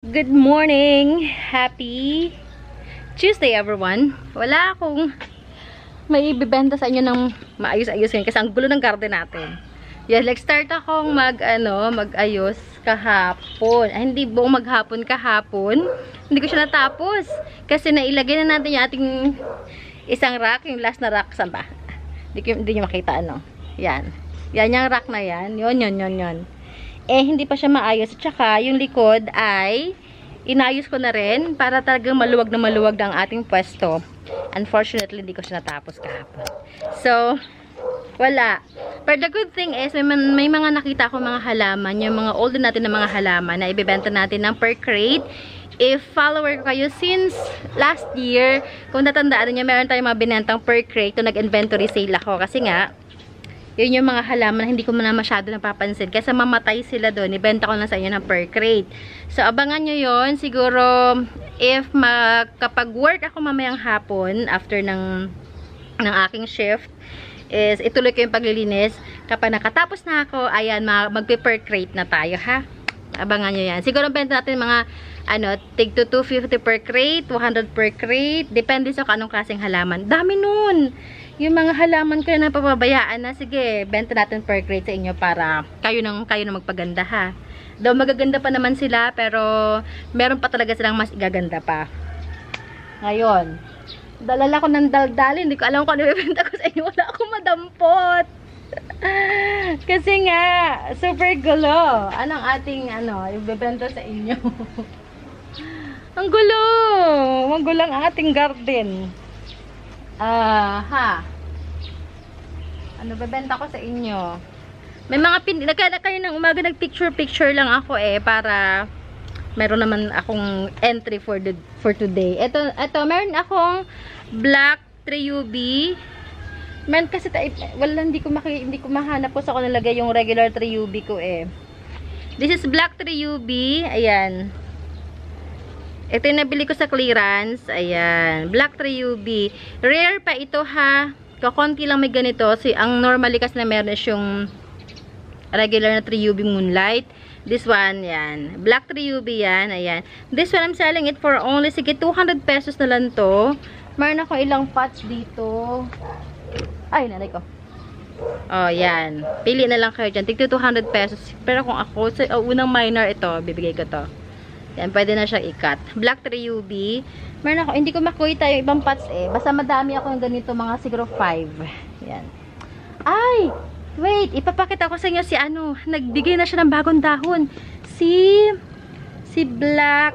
Good morning! Happy Tuesday everyone! Wala akong may ibibenta sa inyo ng maayos-ayos ngayon kasi ang gulo ng garden natin. Yeah, start akong mag-ayos kahapon. Ay, hindi buong maghapon kahapon. Hindi ko siya natapos. Kasi nailagay na natin yung ating isang rack. Yung last na rack. Saan ba? Hindi nyo makita ano. Yan. Yan yung rack na yan. Yon. Eh, hindi pa siya maayos. At saka, yung likod ay inayos ko na rin para talagang maluwag na ang ating pwesto. Unfortunately, hindi ko siya natapos kahapon. So, wala. But the good thing is, may mga nakita ko mga halaman, yung mga older natin na mga halaman na ibebenta natin ng per crate. If follower ko kayo since last year, kung natandaan niyo, meron tayong mga binentang per crate to nag-inventory sale ako. Kasi nga, yun yung mga halaman na hindi ko na masyado napapansin. Kasi mamatay sila doon. Ibenta ko lang sa inyo ng per crate. So, abangan nyo yun. Siguro, if kapag work ako mamayang hapon, after ng aking shift, is ituloy ko yung paglilinis. Kapag nakatapos na ako, ayan, magpe-per crate na tayo, ha? Abangan nyo yan. Siguro, benta natin mga, tig to 250 per crate, 200 per crate. Depende sa anong klaseng halaman. Dami nun! Yung mga halaman ko na napapabayaan na, sige, benta natin per crate sa inyo para kayo na magpaganda, ha. Though magaganda pa naman sila, pero meron pa talaga silang mas igaganda pa. Ngayon, dalala ko ng daldalin, hindi ko alam kung ano ibenta ko sa inyo, wala akong madampot. Kasi nga, super gulo. Anong ating, ibebenta sa inyo? Ang gulo! Magulo ang ating garden. Ano bebenta ko sa inyo? May mga kayo ng umaga nag-picture lang ako para meron naman akong entry for today. Ito meron akong black 3UB. Meron kasi wala, hindi ko mahanap po sa ako nalagay yung regular 3UB ko This is black 3UB. Ayan. Ito yung nabili ko sa clearance. Ayan. Black 3UB. Rare pa ito, ha. Kakonti lang may ganito. Ang normally kasi na meron is yung regular na 3UB Moonlight. This one, yan. Black 3UB yan. Ayan. This one, I'm selling it for only, sige, 200 pesos na lang to. Meron ako ilang pots dito. Ay, nanay ko. Oh, yan. Pili na lang kayo dyan. Tigto 200 pesos. Pero kung ako, sa unang minor ito, bibigay ko to. Yan, pwede na siya i-cut. Black 3UB. Meron ako, hindi ko makita yung ibang pots Basta madami ako ng ganito, mga siguro 5. Yan. Ay! Wait, ipapakita ko sa inyo si nagbigay na siya ng bagong dahon. Si Black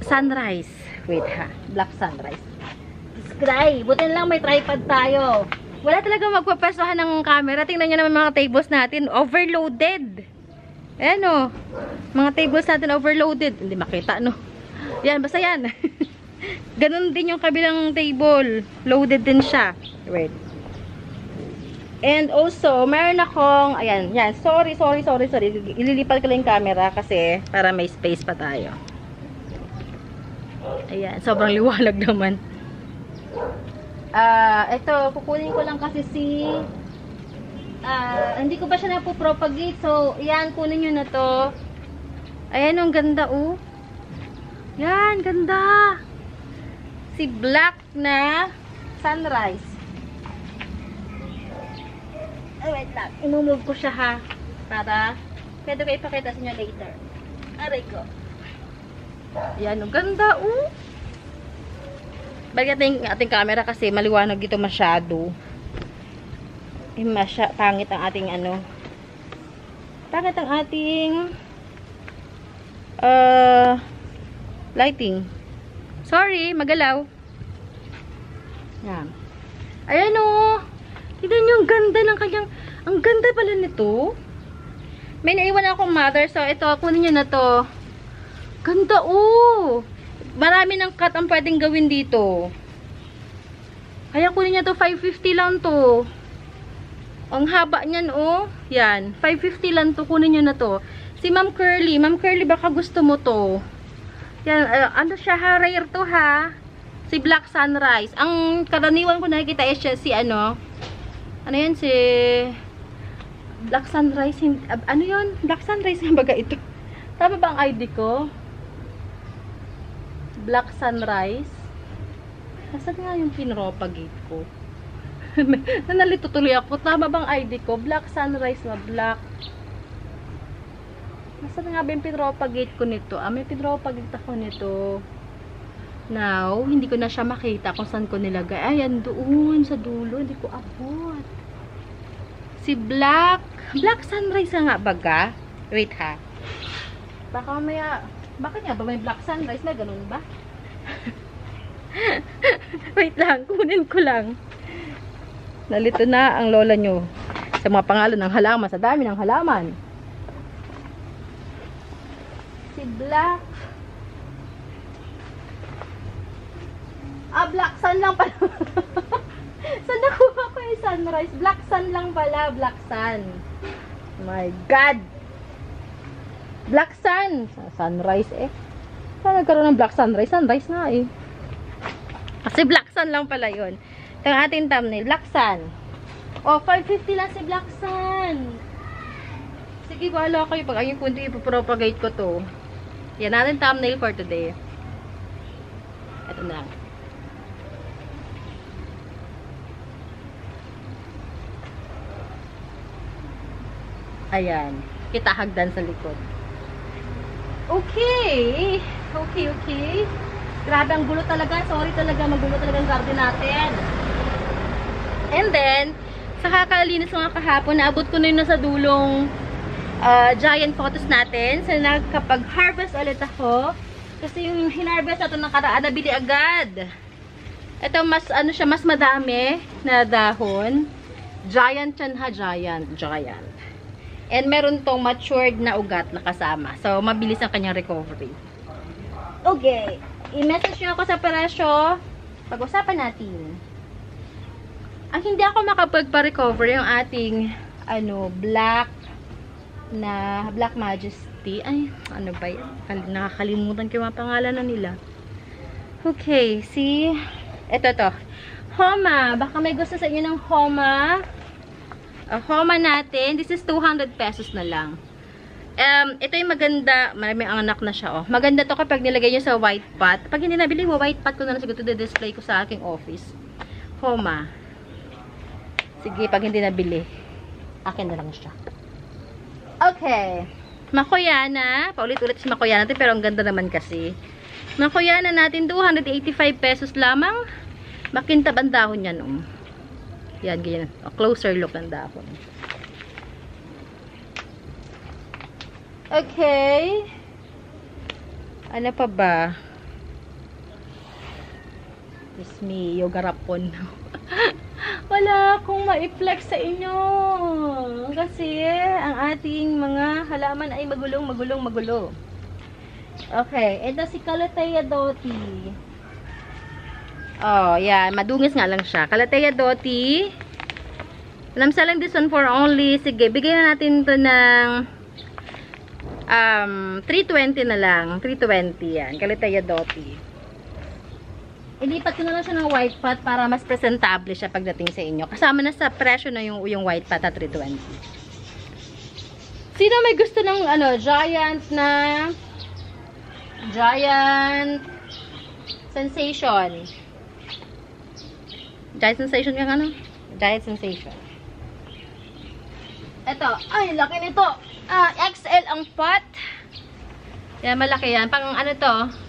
Sunrise. Wait ha, Black Sunrise. Subscribe. Buti lang may tripod tayo. Wala talaga magpapesohan ng camera. Tingnan nyo naman mga tables natin. Overloaded. Ayan mga tables natin overloaded. Hindi makita, Yan, basta yan. Ganun din yung kabilang table. Loaded din siya. Wait. And also, meron akong, ayan, yan. Sorry. Ililipat ko lang yung camera kasi para may space pa tayo. Ayan, sobrang liwanag naman. Ito, kukunin ko lang kasi hindi ko ba siya napopropagate. So, yan, kunin nyo na to. Ayan, ang ganda, Yan, ganda. Si Black na Sunrise. Ay, wait lang. I-move ko siya, ha. Para, pwede ko ipakita sa inyo later. Aray ko. Yan, ang ganda, Balik natin yung ating camera kasi maliwanag dito masyado. Pangit ang ating pangit ang ating lighting. Sorry, magalaw. Yan. Ayan tignan nyo, ang ganda ng kanyang, ang ganda pala nito. May naiwan akong mother, so ito, kunin nyo na to. Ganda, marami ng cut ang pwedeng gawin dito. Kaya kunin nyo to, 550 lang to. Ang haba niyan, Yan. 550 lang to. Kunin nyo na to. Si Ma'am Curly. Ma'am Curly, baka gusto mo to. Yan. Siya, ha? Rare to, ha? Si Black Sunrise. Ang karaniwan ko nakikita is siya si Ano yan? Si Black Sunrise. Ano yun? Black Sunrise na baga ito. Tama ba ang ID ko? Black Sunrise. Nasaan nga yung pinropagate ko? Nanalito tuloy ako. Tama bang ID ko? Black Sunrise na black. Nasaan nga ba yung pinropagate ko nito? May pinropagate ako nito. Now, hindi ko na siya makita kung saan ko nilagay. Ayan, doon sa dulo. Hindi ko abot. Si Black Sunrise nga baga? Wait ha. Baka bakit nga ba may Black Sunrise? May ganun ba? Wait lang, kunin ko lang. Nalito na ang lola nyo sa mga pangalan ng halaman, sa dami ng halaman. Si Black Black Sun lang pala. Saan nakuha ko yung sunrise? Black Sun lang pala, Black Sun. My God! Black Sun! Sunrise eh. Saan nagkaroon ng Black Sunrise? Sunrise nga eh. Kasi Black Sun lang pala yun. Ito ang ating thumbnail. Black Sun. Oh, 550 lang si Black Sun. Sige, bahala kayo. Pag ayun kundi ipopropagate ko to. Yan natin thumbnail for today. Ito na lang. Ayan. Kita hagdan sa likod. Okay. Okay. Grabe, ang gulo talaga. Sorry talaga, magulo talaga ang garden natin. And then, sa kakalinis mga kahapon, naabot ko na yun sa dulong giant photos natin. So, nakapag-harvest ulit ako. Kasi yung hinarvest natin nakaraan, nabili agad. Ito, mas madami na dahon. Giant yan ha, giant. And meron tong matured na ugat na kasama. So, mabilis ang kanyang recovery. Okay. I-message nyo ako sa presyo. Pag-usapan natin. Ang hindi ako makapagpa-recover yung ating Black Majesty. Ay, ano ba yan? Nakakalimutan ko yung mga pangalan na nila. Okay, see? Ito. Homa. Baka may gusto sa inyo ng Homa. Homa natin. This is 200 pesos na lang. Ito yung maganda. May anak na siya, oh. Maganda to kapag nilagay nyo sa white pot. Pag hindi nabili mo, white pot ko na lang siguro display ko sa aking office. Homa. Sige, pag hindi nabili, akin na lang siya. Okay. Makoyana. Paulit-ulit si Makoyana natin, pero ang ganda naman kasi. Makoyana natin, 285 pesos lamang. Makintab ang dahon yan, oh. Yan, ganyan. A closer look ng dahon. Okay. Ano pa ba? It's me, yoga rapon. Wala akong ma-flex sa inyo. Kasi ang ating mga halaman ay magulo. Okay. Ito si Calathea Doti. Oh, yan. Madungis nga lang siya. Calathea Doti. I'm selling this one for only, sige, bigyan na natin to ng 320 na lang. 320 yan. Calathea Doti. Ilipat ko na lang siya ng white pot para mas presentable siya pagdating sa inyo. Kasama na sa presyo na yung white pot at 320. Sino may gusto ng Giant Sensation? Giant Sensation yung Giant Sensation. Ito. Ay, laki nito. XL ang pot. Yan, malaki yan. Pang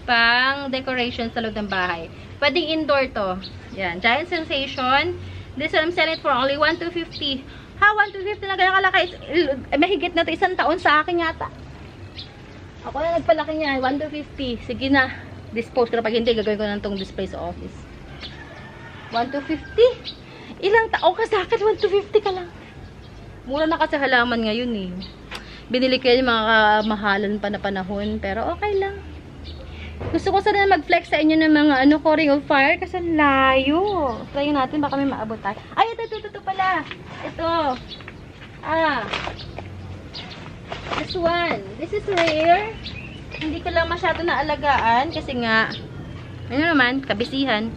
pang decoration sa loob ng bahay. Pwedeng indoor to. Yan, Giant Sensation. This one, I'm selling it for only 1,250. Ha, 1,250 na ganyan kalaki. Mahigit na to, 1 taon sa akin yata. Ako na nagpalaki niya, 1,250. Sige na. Dispose ko na. Pag hindi, gagawin ko na itong display sa office. 1,250? Ilang taon ka sa akin? 1,250 ka lang. Mura na kasi halaman ngayon eh. Binili ko yung mga mahalan pa na panahon. Pero okay lang. Gusto ko sana mag-flex sa inyo ng mga ko, Ring of Fire. Kasi layo. Try natin. Baka may maabot tayo. Ay, ito pala. Ito. This one. This is rare. Hindi ko lang masyado naalagaan. Kasi nga, ano naman, kabisihan.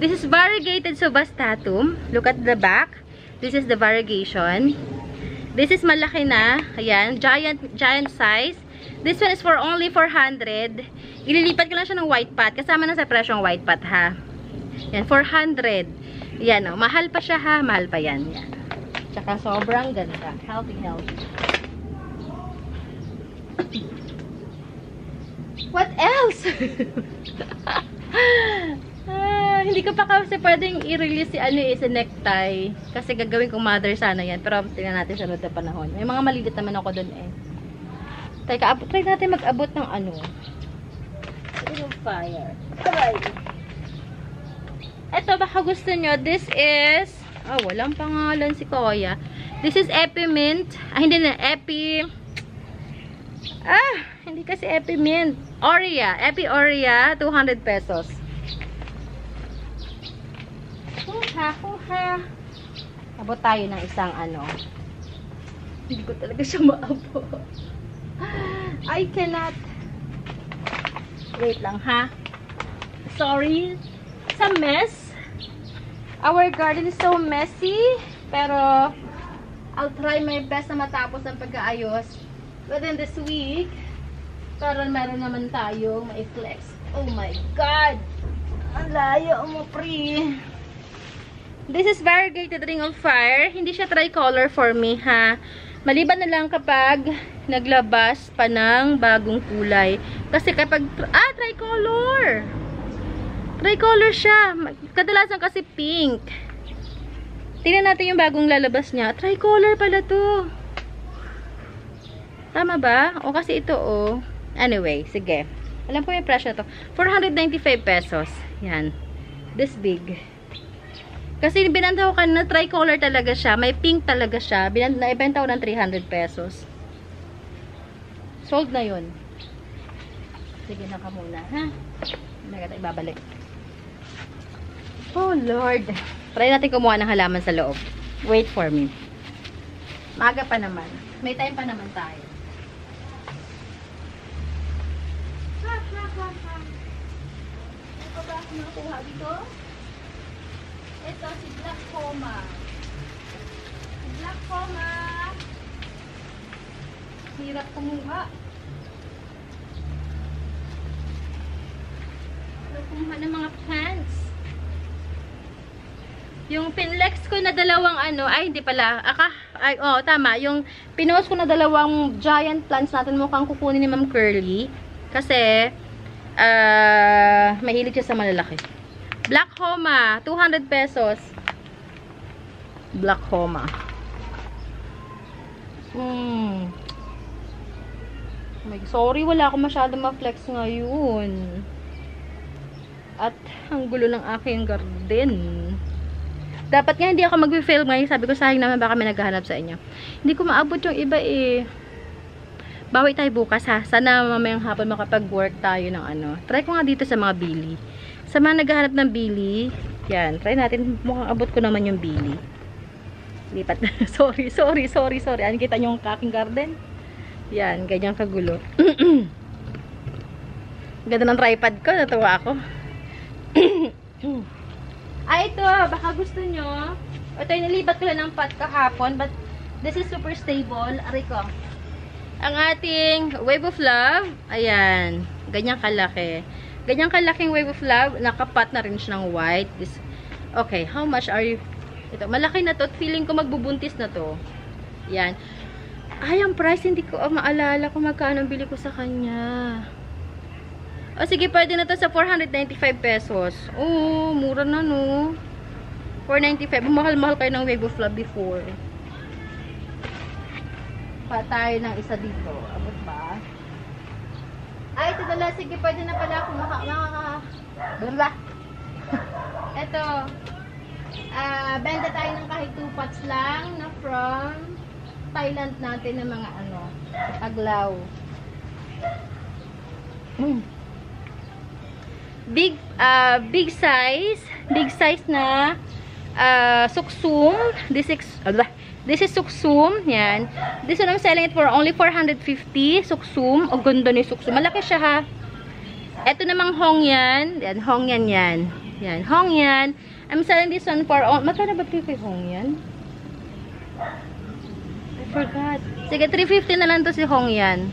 This is variegated Subastatum. Look at the back. This is the variegation. This is malaki na. Ayan. Giant size. This one is for only 400. Ililipat ko lang siya ng white pot. Kasama na sa presyong white pot, ha. Yan, 400. Yan, oh. Mahal pa siya, ha. Mahal pa yan. Yan. Tsaka sobrang ganda. Healthy, healthy. What else? Hindi ko pa kasi pwedeng i-release si necktie. Kasi gagawin kong mother sana yan. Pero tingnan natin sa sunod na panahon. May mga malilit naman ako dun eh. Teka, try natin mag-abot ng fire. Alright. Ito, baka gusto nyo. This is, walang pangalan si Kuya. This is Epi Mint. Hindi na, hindi kasi Epi Mint. Oria. Epi Oria, 200 pesos. Kuha. Abot tayo ng isang Hindi ko talaga siya maabot. I cannot. Wait lang, ha? Sorry. It's a mess. Our garden is so messy. Pero, I'll try my best na matapos ang pag-aayos within this week. Pero meron naman tayo ma-flex. Oh my God! Ang layo mo, pre. This is variegated ring of fire. Hindi siya tricolor for me, ha? Maliban na lang kapag naglabas pa ng bagong kulay. Kasi kapag, tricolor! Tricolor siya. Kadalasan kasi pink. Tingnan natin yung bagong lalabas niya. Tricolor pala to. Tama ba? O kasi ito, Anyway, sige. Alam ko yung presyo to. 495 pesos. Yan. This big. Kasi binanta ko kanina, tricolor talaga siya. May pink talaga siya. Ibenta ko ng 300 pesos. Sold na yun. Sige na ka muna, ha? Hindi ka tayo ibabalik. Oh, Lord. Try natin kumuha ng halaman sa loob. Wait for me. Maga pa naman. May time pa naman tayo. Ano ba ako nakuha dito? Ito si Black Coma. Si Black Coma. Hirap kumuha. Kumuha ng mga plants. Yung pinlex ko na dalawang ay hindi pala. Tama. Yung pinost ko na dalawang giant plants natin mukhang kukunin ni Ma'am Curly. Kasi, mahilig siya sa malalaki. Black Homa, 200 pesos. Black Homa. Sorry, wala akong masyadong ma-flex ngayon. At ang gulo ng aking garden. Dapat nga hindi ako mag-film ngayon. Sabi ko, sayang naman baka may naghahanap sa inyo. Hindi ko maabot yung iba eh. Bawi tayo bukas ha. Sana mamayang hapon makapag-work tayo ng Try ko nga dito sa mga bili. Sa mga naghahanap ng bili, yan. Try natin. Mukhang abot ko naman yung bili. Lipat na. Sorry. Ano kita nyo yung aking garden? Yan. Ganyan kagulo. Ganda ng tripod ko. Natuwa ako. Ito. Baka gusto nyo. Ito yung nalibat ko lang ng pot kahapon. But this is super stable. Aray ko. Ang ating Wave of Love. Ayan. Ganyan kalaki. Ganyang kalaking Wave of Love, nakapat na rin siya ng white. Okay, how much are you? Ito, malaki na to. Feeling ko magbubuntis na to. Yan. Ay, ang price, hindi ko maalala kung magkano bili ko sa kanya. O, sige, pwede na to sa 495 pesos. Oo, mura na, no? 495. Mahal-mahal kayo ng Wave of Love before. Pa tayo ng isa dito. Abot ba? Ay, ito dala. Sige, pwede na pala ako Bala. Ito. Benta tayo ng kahit 2 pots lang na from Thailand natin ng mga aglaw. Big size na suksum. This is suksum. Yan. This one I'm selling it for only 450. Suksum. O, ganda ni suksum. Malaki siya, ha. Ito namang hongyan. Yan. Hongyan yan. Yan. Hongyan. I'm selling this one for... magkano ba kay hongyan? I forgot. Sige, 350 na lang to si hongyan.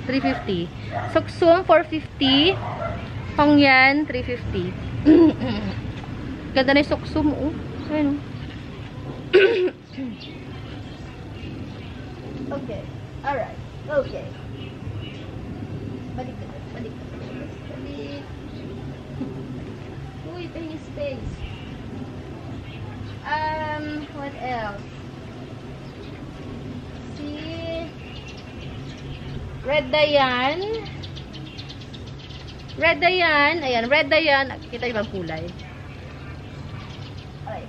350. Suksum, 450. Hongyan, 350. Ganda na yung suksum, oh. Ayun, oh. Okay. Alright. Okay. Balik ka. Balik. Uy, pahingi space. What else? Red Dayan. Red Dayan. Ayan, Red Dayan. Kita yung kulay. Ay.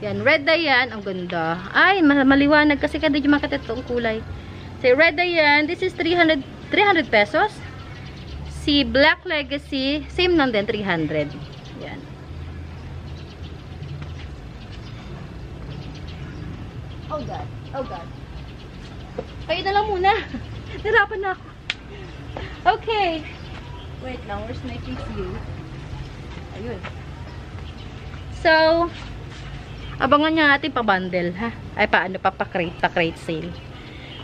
Yan, Red Dayan. Ang ganda. Ay, maliwanag kasi kada yung makita itong kulay. So, Red Dayan. This is 300 pesos. Si Black Legacy, same lang din, 300. Yan. Oh God. Oh God. Kayo na lang muna. Narapan na ako. Okay. Wait lang. Where's my view? Ayun. So, abangan nyo natin pa-bundle, ha? Ay, paano pa? Pa-crate sale.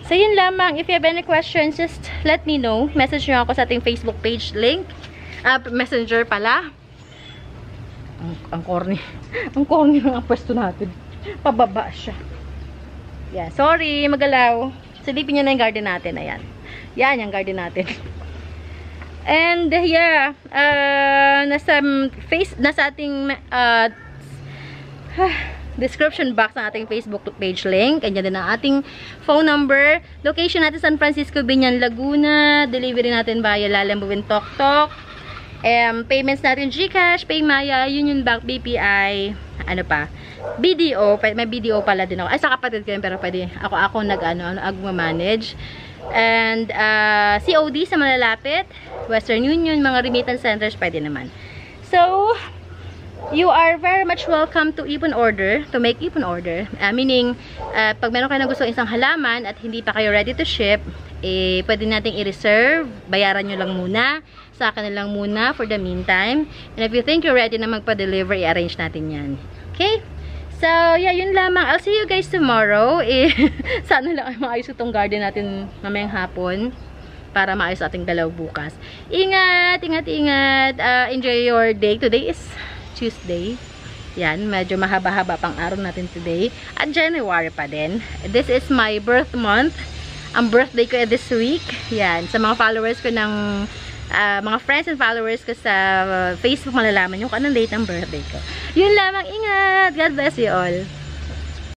So, yun lamang. If you have any questions, just let me know. Message nyo ako sa ating Facebook page link. Messenger pala. Ang corny. Ang corny ng pwesto natin. Pababa siya. Yeah, sorry, magalaw. Silipin nyo na yung garden natin. Ayan. Yan, yung garden natin. And, yeah. Nasa ating description box ng ating Facebook page link. Ganyan din ang ating phone number. Location natin, San Francisco, Binyan, Laguna. Delivery natin via Lalambuin Tok Tok. Payments natin GCash, Paymaya, Union Bank, BPI, ano pa? BDO, may BDO pala din ako. Ay, sa kapatid ko yun, pero pwede. Ako nag-manage. And, COD sa malalapit, Western Union, mga remittance centers, pwede naman. So, you are very much welcome to Ipon Order, to make Ipon Order. Meaning, pag meron kayo na gusto isang halaman at hindi pa kayo ready to ship, pwede nating i-reserve. Bayaran nyo lang muna. Sa akin na lang muna for the meantime. And if you think you're ready na magpa-deliver, i-arrange natin yan. Okay? So, yeah, yun lamang. I'll see you guys tomorrow. Sana lang ay maayos itong garden natin mamayang hapon para maayos ating dalaw bukas. Ingat! Ingat, ingat! Enjoy your day. Today is Tuesday. Yan, medyo mahaba-haba pang araw natin today. At January pa din. This is my birth month. Ang birthday ko this week. Yan, sa mga followers ko ng mga friends and followers ko sa Facebook, malalaman yung kung anong date ng birthday ko. Yun lamang, ingat! God bless you all!